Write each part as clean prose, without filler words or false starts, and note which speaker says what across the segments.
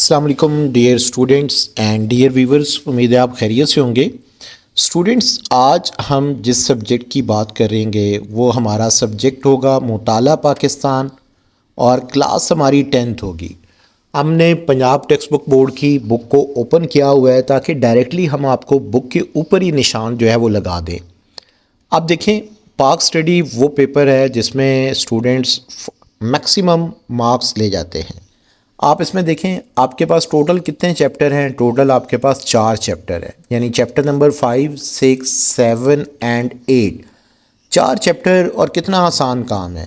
Speaker 1: السلام علیکم dear students and dear viewers, امید ہے آپ خیریت سے ہوں گے۔ اسٹوڈنٹس، آج ہم جس سبجیکٹ کی بات کریں گے وہ ہمارا سبجیکٹ ہوگا مطالعہ پاکستان، اور کلاس ہماری 10th ہوگی۔ ہم نے پنجاب ٹیکسٹ بک بورڈ کی بک کو اوپن کیا ہوا ہے تاکہ ڈائریکٹلی ہم آپ کو بک کے اوپر ہی نشان جو ہے وہ لگا دیں۔ اب دیکھیں، پاک اسٹڈی وہ پیپر ہے جس میں اسٹوڈنٹس میکسیمم مارکس لے جاتے ہیں۔ آپ اس میں دیکھیں، آپ کے پاس ٹوٹل کتنے چیپٹر ہیں؟ ٹوٹل آپ کے پاس 4 چیپٹر ہیں، یعنی چیپٹر نمبر 5، 6، 7 اینڈ 8۔ 4 چیپٹر اور کتنا آسان کام ہے۔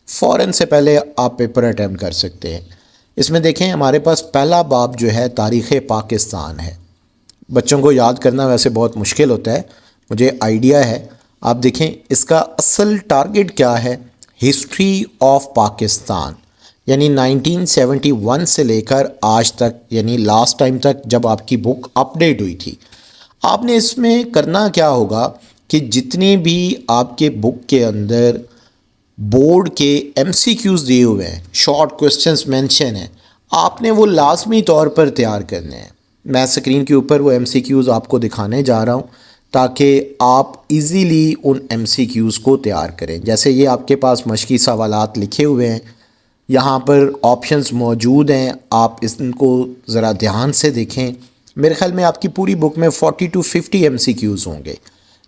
Speaker 1: فوراً سے پہلے آپ پیپر اٹیمپٹ کر سکتے ہیں۔ اس میں دیکھیں، ہمارے پاس پہلا باب جو ہے تاریخ پاکستان ہے۔ بچوں کو یاد کرنا ویسے بہت مشکل ہوتا ہے، مجھے آئیڈیا ہے۔ آپ دیکھیں، اس کا اصل ٹارگٹ کیا ہے؟ ہسٹری آف پاکستان، یعنی 1971 سے لے کر آج تک، یعنی لاسٹ ٹائم تک جب آپ کی بک اپڈیٹ ہوئی تھی۔ آپ نے اس میں کرنا کیا ہوگا کہ جتنے بھی آپ کے بک کے اندر بورڈ کے MCQs دیے ہوئے ہیں، شارٹ کوسچنز مینشن ہیں، آپ نے وہ لازمی طور پر تیار کرنے ہیں۔ میں اسکرین کے اوپر وہ MCQs آپ کو دکھانے جا رہا ہوں تاکہ آپ ایزیلی ان MCQs کو تیار کریں۔ جیسے یہ آپ کے پاس مشقی سوالات لکھے ہوئے ہیں، یہاں پر آپشنز موجود ہیں، آپ ان کو ذرا دھیان سے دیکھیں۔ میرے خیال میں آپ کی پوری بک میں 40 to 50 MCQs ہوں گے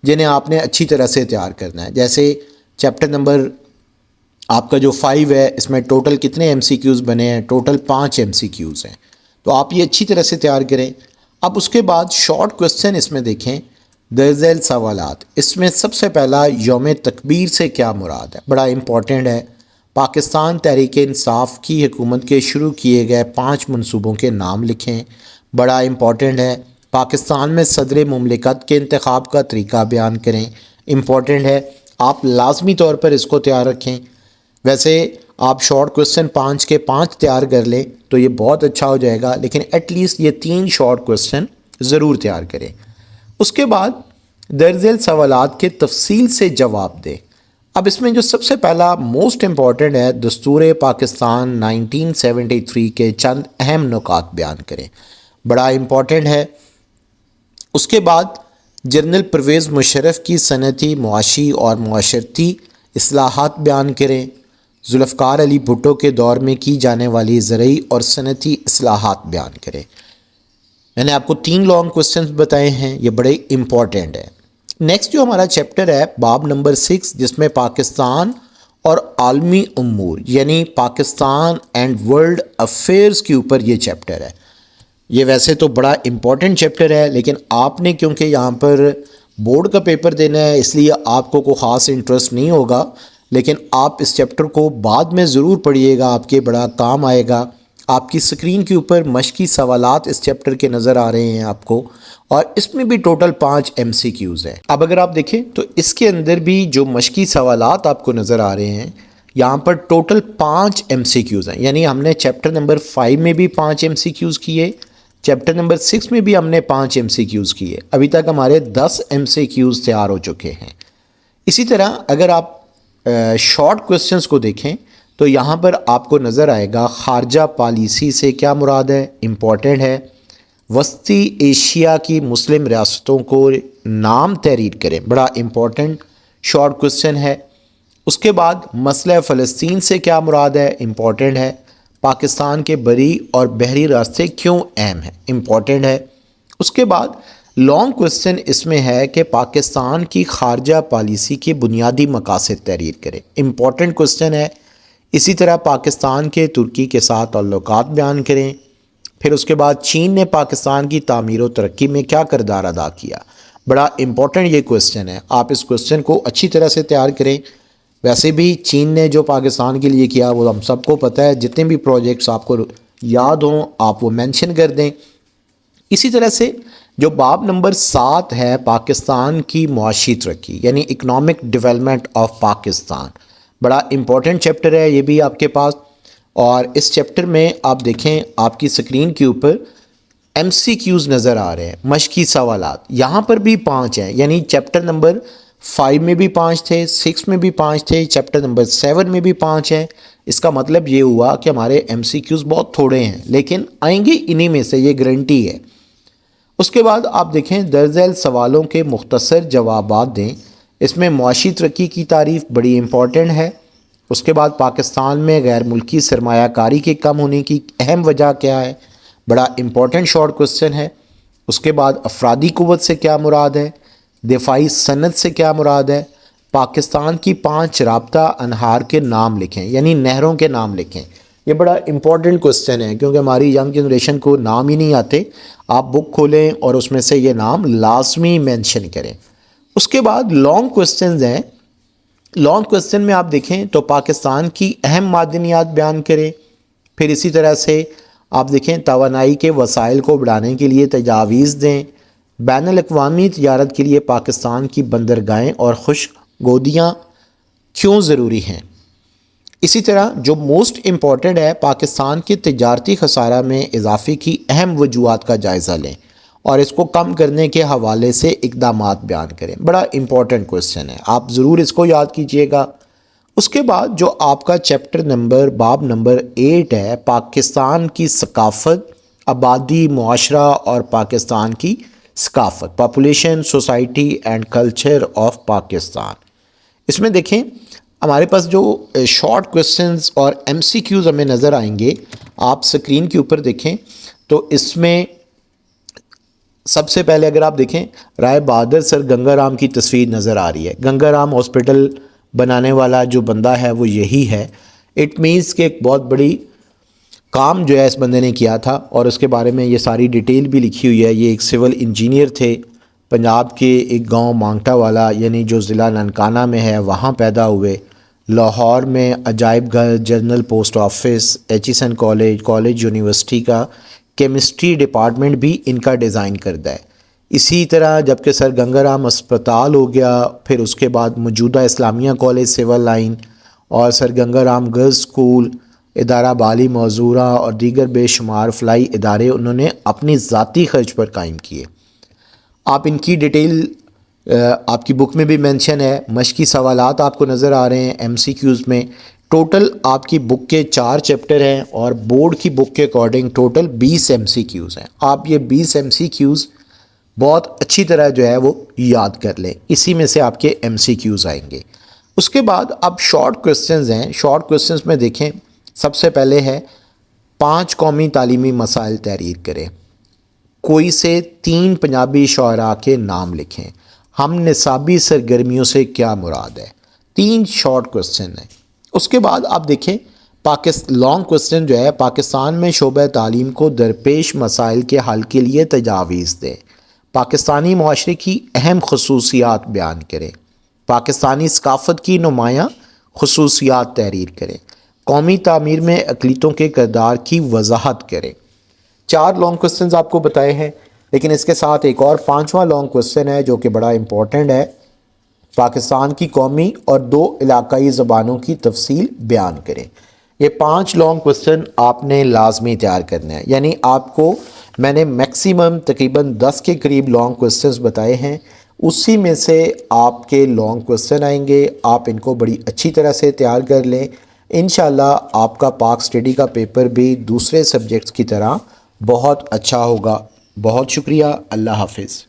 Speaker 1: جنہیں آپ نے اچھی طرح سے تیار کرنا ہے۔ جیسے چیپٹر نمبر آپ کا جو 5 ہے، اس میں ٹوٹل کتنے MCQs بنے ہیں؟ ٹوٹل 5 MCQs ہیں، تو آپ یہ اچھی طرح سے تیار کریں۔ اب اس کے بعد شارٹ کوسچن اس میں دیکھیں، درج ذیل سوالات۔ اس میں سب سے پہلا یوم تکبیر سے کیا مراد ہے؟ بڑا امپورٹنٹ ہے۔ پاکستان تحریک انصاف کی حکومت کے شروع کیے گئے 5 منصوبوں کے نام لکھیں، بڑا امپورٹنٹ ہے۔ پاکستان میں صدر مملکت کے انتخاب کا طریقہ بیان کریں، امپورٹنٹ ہے۔ آپ لازمی طور پر اس کو تیار رکھیں۔ ویسے آپ شارٹ کوسچن 5 کے 5 تیار کر لیں تو یہ بہت اچھا ہو جائے گا، لیکن ایٹ لیسٹ یہ 3 شارٹ کوسچن ضرور تیار کریں۔ اس کے بعد درج ذیل سوالات کے تفصیل سے جواب دیں۔ اب اس میں جو سب سے پہلا موسٹ امپورٹنٹ ہے، دستور پاکستان 1973 کے چند اہم نکات بیان کریں، بڑا امپورٹنٹ ہے۔ اس کے بعد جنرل پرویز مشرف کی صنعتی، معاشی اور معاشرتی اصلاحات بیان کریں۔ ذوالفقار علی بھٹو کے دور میں کی جانے والی زرعی اور صنعتی اصلاحات بیان کریں۔ میں نے آپ کو 3 لانگ کوسچنز بتائے ہیں، یہ بڑے امپورٹنٹ ہیں۔ نیکسٹ جو ہمارا چیپٹر ہے، باب نمبر 6، جس میں پاکستان اور عالمی امور، یعنی پاکستان اینڈ ورلڈ افیئرز کے اوپر یہ چیپٹر ہے۔ یہ ویسے تو بڑا امپورٹنٹ چیپٹر ہے، لیکن آپ نے کیونکہ یہاں پر بورڈ کا پیپر دینا ہے، اس لیے آپ کو کوئی خاص انٹرسٹ نہیں ہوگا، لیکن آپ اس چیپٹر کو بعد میں ضرور پڑھیے گا، آپ کے بڑا کام آئے گا۔ آپ کی سکرین کے اوپر مشقی سوالات اس چیپٹر کے نظر آ رہے ہیں آپ کو، اور اس میں بھی ٹوٹل 5 MCQs ہیں۔ اب اگر آپ دیکھیں تو اس کے اندر بھی جو مشقی سوالات آپ کو نظر آ رہے ہیں، یہاں پر ٹوٹل 5 MCQs ہیں، یعنی ہم نے چیپٹر نمبر 5 میں بھی 5 MCQs کیے، چیپٹر نمبر 6 میں بھی ہم نے 5 MCQs کیے، ابھی تک ہمارے 10 MCQs تیار ہو چکے ہیں۔ اسی طرح اگر آپ شارٹ کوسچنز کو دیکھیں تو یہاں پر آپ کو نظر آئے گا، خارجہ پالیسی سے کیا مراد ہے؟ امپورٹنٹ ہے۔ وسطی ایشیا کی مسلم ریاستوں کو نام تحریر کریں، بڑا امپورٹنٹ شارٹ کوسچن ہے۔ اس کے بعد مسئلہ فلسطین سے کیا مراد ہے؟ امپورٹنٹ ہے۔ پاکستان کے بری اور بحری راستے کیوں اہم ہیں؟ امپورٹنٹ ہے۔ اس کے بعد لانگ کوسچن اس میں ہے کہ پاکستان کی خارجہ پالیسی کے بنیادی مقاصد تحریر کریں، امپورٹنٹ کوسچن ہے۔ اسی طرح پاکستان کے ترکی کے ساتھ تعلقات بیان کریں۔ پھر اس کے بعد چین نے پاکستان کی تعمیر و ترقی میں کیا کردار ادا کیا؟ بڑا امپورٹنٹ یہ کوسچن ہے، آپ اس کوسچن کو اچھی طرح سے تیار کریں۔ ویسے بھی چین نے جو پاکستان کے لیے کیا وہ ہم سب کو پتہ ہے، جتنے بھی پروجیکٹس آپ کو یاد ہوں آپ وہ مینشن کر دیں۔ اسی طرح سے جو باب نمبر 7 ہے، پاکستان کی معاشی ترقی، یعنی اکنامک ڈیولپمنٹ آف پاکستان، بڑا امپورٹنٹ چیپٹر ہے یہ بھی آپ کے پاس۔ اور اس چیپٹر میں آپ دیکھیں، آپ کی سکرین کے اوپر MCQs نظر آ رہے ہیں، مشقی سوالات، یہاں پر بھی 5 ہیں، یعنی چیپٹر نمبر 5 میں بھی 5 تھے، 6 میں بھی 5 تھے، چیپٹر نمبر 7 میں بھی 5 ہیں۔ اس کا مطلب یہ ہوا کہ ہمارے ایم سی کیوز بہت تھوڑے ہیں، لیکن آئیں گے انہی میں سے، یہ گارنٹی ہے۔ اس کے بعد آپ دیکھیں درج ذیل سوالوں کے مختصر جوابات دیں۔ اس میں معاشی ترقی کی تعریف بڑی امپورٹنٹ ہے۔ اس کے بعد پاکستان میں غیر ملکی سرمایہ کاری کے کم ہونے کی اہم وجہ کیا ہے، بڑا امپورٹنٹ شارٹ کوسچن ہے۔ اس کے بعد افرادی قوت سے کیا مراد ہے، دفاعی صنعت سے کیا مراد ہے، پاکستان کی 5 رابطہ انہار کے نام لکھیں، یعنی نہروں کے نام لکھیں۔ یہ بڑا امپورٹنٹ کوسچن ہے کیونکہ ہماری ینگ جنریشن کو نام ہی نہیں آتے۔ آپ بک کھولیں اور اس میں سے یہ نام لازمی مینشن کریں۔ اس کے بعد لانگ کوسچنز ہیں۔ لانگ کوسچن میں آپ دیکھیں تو پاکستان کی اہم معدنیات بیان کریں۔ پھر اسی طرح سے آپ دیکھیں توانائی کے وسائل کو بڑھانے کے لیے تجاویز دیں۔ بین الاقوامی تجارت کے لیے پاکستان کی بندرگاہیں اور خشک گودیاں کیوں ضروری ہیں۔ اسی طرح جو موسٹ امپورٹنٹ ہے، پاکستان کے تجارتی خسارہ میں اضافے کی اہم وجوہات کا جائزہ لیں اور اس کو کم کرنے کے حوالے سے اقدامات بیان کریں۔ بڑا امپورٹنٹ کوسچن ہے، آپ ضرور اس کو یاد کیجئے گا۔ اس کے بعد جو آپ کا چیپٹر نمبر باب نمبر 8 ہے، پاکستان کی ثقافت، آبادی، معاشرہ اور پاکستان کی ثقافت، population, society and culture of Pakistan. اس میں دیکھیں ہمارے پاس جو شارٹ کوسچنز اور ایم سی کیوز ہمیں نظر آئیں گے، آپ سکرین کے اوپر دیکھیں تو اس میں سب سے پہلے اگر آپ دیکھیں رائے بہادر سر گنگا رام کی تصویر نظر آ رہی ہے۔ گنگا رام ہاسپٹل بنانے والا جو بندہ ہے وہ یہی ہے۔ اٹ مینس کہ ایک بہت بڑی کام جو ہے اس بندے نے کیا تھا، اور اس کے بارے میں یہ ساری ڈیٹیل بھی لکھی ہوئی ہے۔ یہ ایک سول انجینئر تھے، پنجاب کے ایک گاؤں مانگٹا والا یعنی جو ضلع ننکانہ میں ہے وہاں پیدا ہوئے۔ لاہور میں عجائب گھر، general post office, Aitchison college university کا کیمسٹری ڈپارٹمنٹ بھی ان کا ڈیزائن کردہ ہے۔ اسی طرح جب کہ سر گنگا رام اسپتال ہو گیا، پھر اس کے بعد موجودہ اسلامیہ کالج سول لائن اور سر گنگا رام گرلز اسکول، ادارہ بالی معذورہ اور دیگر بے شمار فلاحی ادارے انہوں نے اپنی ذاتی خرچ پر قائم کیے۔ آپ ان کی ڈیٹیل آپ کی بک میں بھی مینشن ہے۔ مشقی سوالات آپ کو نظر آ رہے ہیں ایم سی کیوز میں۔ ٹوٹل آپ کی بک کے 4 چیپٹر ہیں اور بورڈ کی بک کے according total 20 M C Qs ہیں۔ آپ یہ 20 ایم سی کیوز بہت اچھی طرح جو ہے وہ یاد کر لیں، اسی میں سے آپ کے ایم سی کیوز آئیں گے۔ اس کے بعد اب شارٹ کوسچنز ہیں۔ شارٹ کوسچنز میں دیکھیں سب سے پہلے ہے 5 قومی تعلیمی مسائل تحریر کریں۔ کوئی سے 3 پنجابی شعراء کے نام لکھیں۔ ہم نصابی سرگرمیوں سے کیا مراد ہے۔ 3 شارٹ کوسچن ہیں۔ اس کے بعد آپ دیکھیں لانگ کوسچن جو ہے، پاکستان میں شعبہ تعلیم کو درپیش مسائل کے حل کے لیے تجاویز دیں۔ پاکستانی معاشرے کی اہم خصوصیات بیان کریں۔ پاکستانی ثقافت کی نمایاں خصوصیات تحریر کریں۔ قومی تعمیر میں اقلیتوں کے کردار کی وضاحت کریں۔ 4 لانگ کوسچنز آپ کو بتائے ہیں، لیکن اس کے ساتھ ایک اور 5واں لانگ کوسچن ہے جو کہ بڑا امپورٹنٹ ہے۔ پاکستان کی قومی اور 2 علاقائی زبانوں کی تفصیل بیان کریں۔ یہ 5 لانگ کوسچن آپ نے لازمی تیار کرنا ہے، یعنی آپ کو میں نے میکسیمم تقریباً 10 کے قریب لانگ کوسچنز بتائے ہیں، اسی میں سے آپ کے لانگ کوسچن آئیں گے۔ آپ ان کو بڑی اچھی طرح سے تیار کر لیں، انشاءاللہ آپ کا پاک اسٹڈی کا پیپر بھی دوسرے سبجیکٹس کی طرح بہت اچھا ہوگا۔ بہت شکریہ، اللہ حافظ۔